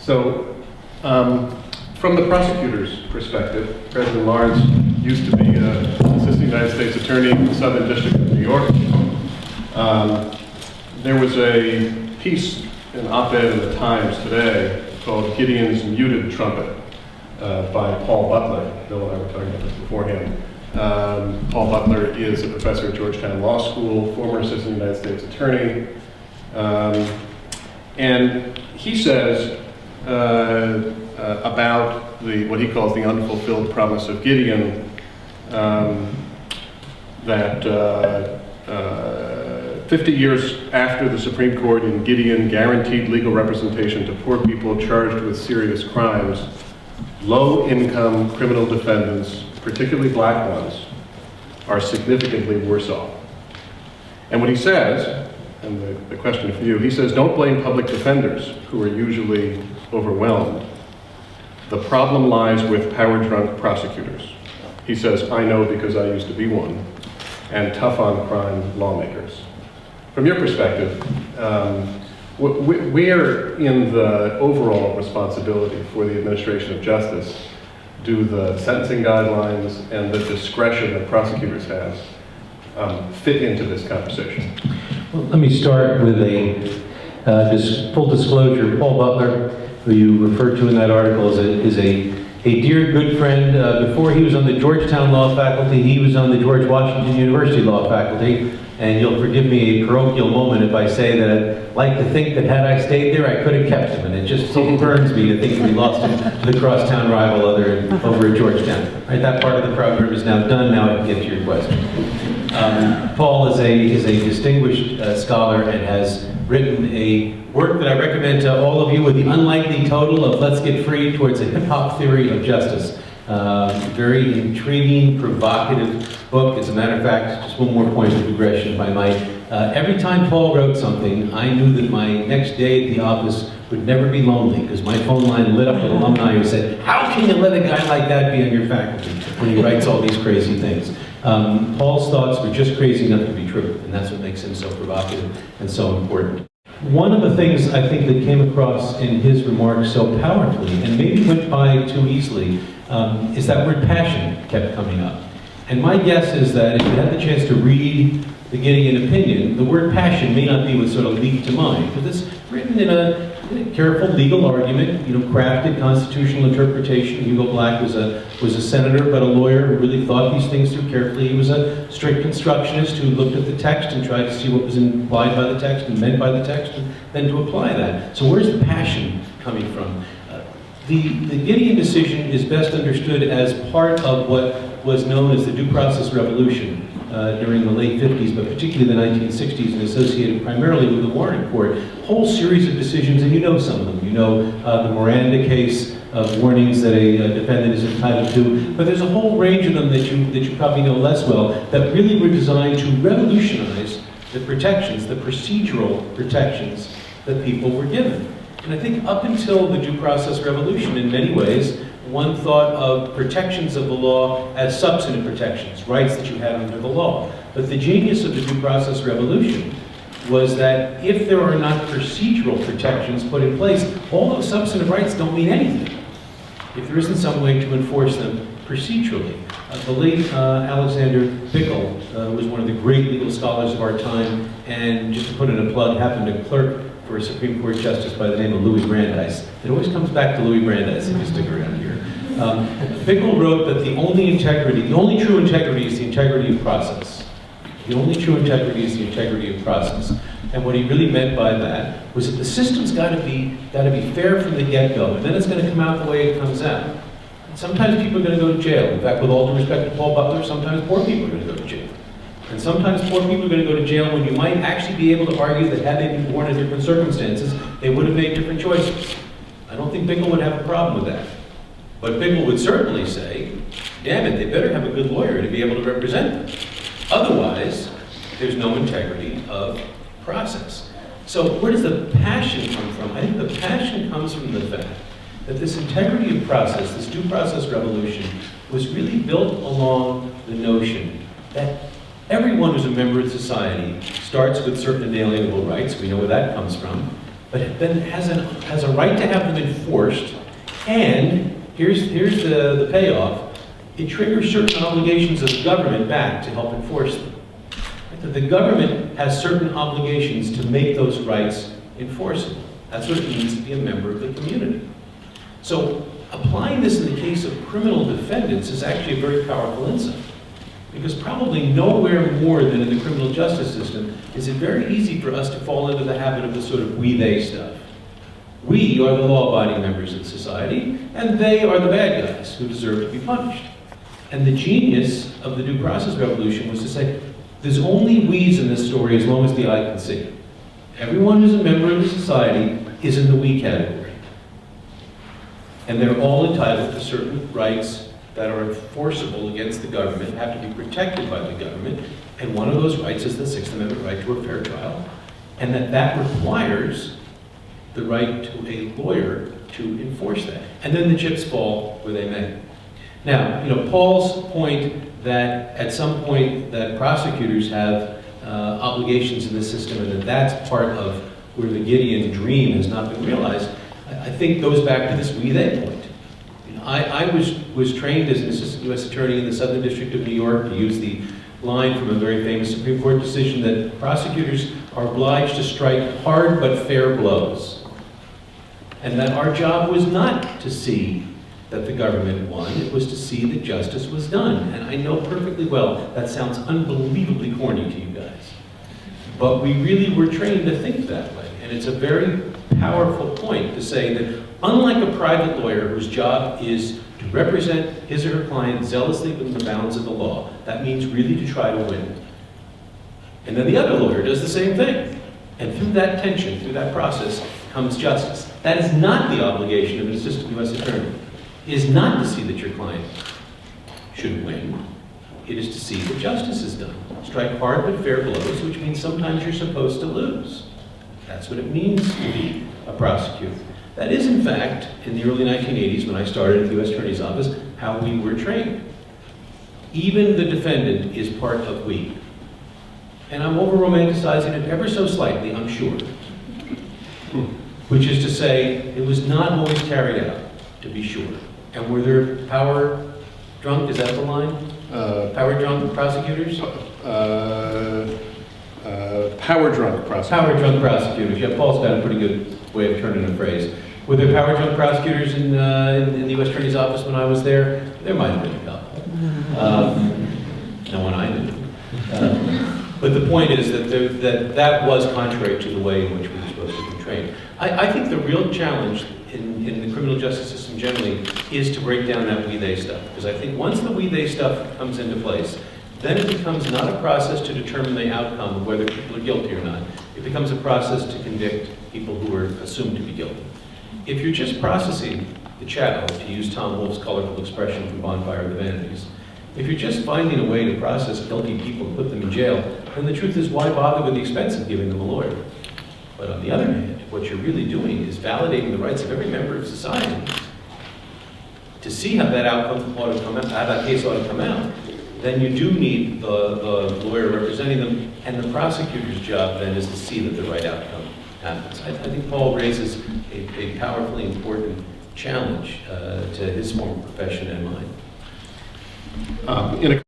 So, from the prosecutor's perspective, President Lawrence used to be an assistant United States attorney in the Southern District of New York. There was a piece, an op-ed in the Times today called Gideon's Muted Trumpet by Paul Butler. Bill and I were talking about this beforehand. Paul Butler is a professor at Georgetown Law School, former assistant United States attorney. And he says about what he calls the unfulfilled promise of Gideon, that 50 years after the Supreme Court in Gideon guaranteed legal representation to poor people charged with serious crimes, low-income criminal defendants, particularly black ones, are significantly worse off. And what he says, and the question for you, he says, don't blame public defenders who are usually overwhelmed. The problem lies with power-drunk prosecutors. He says, I know because I used to be one, and tough-on-crime lawmakers. From your perspective, where in the overall responsibility for the administration of justice do the sentencing guidelines and the discretion that prosecutors have fit into this conversation? Well, let me start with a full disclosure. Paul Butler, who you referred to in that article, is a dear good friend. Before he was on the Georgetown Law faculty, he was on the George Washington University Law faculty. And you'll forgive me a parochial moment if I say that I'd like to think that had I stayed there, I could have kept him. And it just so burns me to think we lost him to the crosstown rival over at Georgetown. Right, that part of the program is now done. Now I can get to your question. Paul is a distinguished scholar and has written a work that I recommend to all of you with the unlikely total of Let's Get Free Towards a Hip-Hop Theory of Justice. Very intriguing, provocative book. As a matter of fact, just one more point of digression, if I might. Every time Paul wrote something, I knew that my next day at the office would never be lonely, because my phone line lit up with alumni who said, how can you let a guy like that be on your faculty when he writes all these crazy things? Paul's thoughts were just crazy enough to be true, and that's what makes him so provocative and so important. One of the things I think that came across in his remarks so powerfully, and maybe went by too easily, is that word passion kept coming up. And my guess is that if you had the chance to read the Gideon opinion, the word passion may not be what sort of leaped to mind, but it's written in a careful legal argument, crafted constitutional interpretation. Hugo Black was a senator, but a lawyer who really thought these things through carefully. He was a strict constructionist who looked at the text and tried to see what was implied by the text and meant by the text, and then to apply that. So where's the passion coming from? The Gideon decision is best understood as part of what was known as the due process revolution during the late 50s, but particularly the 1960s, and associated primarily with the Warren Court. Whole series of decisions, and you know some of them. You know the Miranda case of warnings that a defendant is entitled to, but there's a whole range of them that you probably know less well, that really were designed to revolutionize the protections, the procedural protections that people were given. And I think up until the due process revolution, in many ways, one thought of protections of the law as substantive protections, rights that you had under the law. But the genius of the due process revolution was that if there are not procedural protections put in place, all those substantive rights don't mean anything if there isn't some way to enforce them procedurally. The late Alexander Bickel was one of the great legal scholars of our time, and just to put in a plug, happened to clerk for a Supreme Court justice by the name of Louis Brandeis. It always comes back to Louis Brandeis if you stick around here. Bickel wrote that the only true integrity is the integrity of process. The only true integrity is the integrity of process. And what he really meant by that was that the system's got to be fair from the get-go, and then it's going to come out the way it comes out. And sometimes people are going to go to jail. In fact, with all due respect to Paul Butler, sometimes poor people are going to go to jail. And sometimes poor people are going to go to jail when you might actually be able to argue that had they been born in different circumstances, they would have made different choices. I don't think Bickel would have a problem with that. But Bickel would certainly say, damn it, they better have a good lawyer to be able to represent them. Otherwise, there's no integrity of process. So where does the passion come from? I think the passion comes from the fact that this integrity of process, this due process revolution, was really built along the notion that everyone who's a member of society starts with certain inalienable rights. We know where that comes from. but then has a right to have them enforced, and here's the payoff, it triggers certain obligations of the government back to help enforce them. That the government has certain obligations to make those rights enforceable. That's what it means to be a member of the community. So applying this in the case of criminal defendants is actually a very powerful insight. Because probably nowhere more than in the criminal justice system is it very easy for us to fall into the habit of the sort of we-they stuff. We are the law-abiding members of society, and they are the bad guys who deserve to be punished. And the genius of the due process revolution was to say, there's only we's in this story as long as the eye can see. Everyone who's a member of the society is in the we category. And they're all entitled to certain rights that are enforceable against the government, have to be protected by the government, and one of those rights is the Sixth Amendment right to a fair trial, and that requires the right to a lawyer to enforce that. And then the chips fall where they may. Now, Paul's point that at some point that prosecutors have obligations in the system and that's part of where the Gideon dream has not been realized, I think goes back to this we-they point. I was trained as an assistant U.S. attorney in the Southern District of New York to use the line from a very famous Supreme Court decision that prosecutors are obliged to strike hard but fair blows. And that our job was not to see that the government won, it was to see that justice was done. And I know perfectly well that sounds unbelievably corny to you guys. But we really were trained to think that way. And it's a very powerful point to say that unlike a private lawyer whose job is to represent his or her client zealously within the bounds of the law, that means really to try to win. And then the other lawyer does the same thing. And through that tension, through that process, comes justice. That is not the obligation of an assistant U.S. attorney. It is not to see that your client should win. It is to see that justice is done. Strike hard but fair blows, which means sometimes you're supposed to lose. That's what it means to be a prosecutor. That is, in fact, in the early 1980s, when I started at the U.S. Attorney's Office, how we were trained. Even the defendant is part of we. And I'm over-romanticizing it ever so slightly, I'm sure. Which is to say, it was not always carried out, to be sure. And were there power drunk, is that the line? Power drunk prosecutors? Power drunk prosecutors. Power drunk prosecutors. Yeah, Paul's got a pretty good way of turning a phrase. Were there power drunk prosecutors in the U.S. Attorney's Office when I was there? There might have been a couple. No one I knew. But the point is that that was contrary to the way in which we were supposed to be trained. I think the real challenge in the criminal justice system generally is to break down that we-they stuff. Because I think once the we-they stuff comes into place, then it becomes not a process to determine the outcome of whether people are guilty or not. It becomes a process to convict people who are assumed to be guilty. If you're just processing the chattel, to use Tom Wolfe's colorful expression from Bonfire of the Vanities, if you're just finding a way to process guilty people and put them in jail, then the truth is, why bother with the expense of giving them a lawyer? But on the other hand, what you're really doing is validating the rights of every member of society. To see how that outcome ought to come out, how that case ought to come out, then you do need the lawyer representing them, and the prosecutor's job then is to see that the right outcome happens. I think Paul raises a powerfully important challenge to his former profession and mine. In a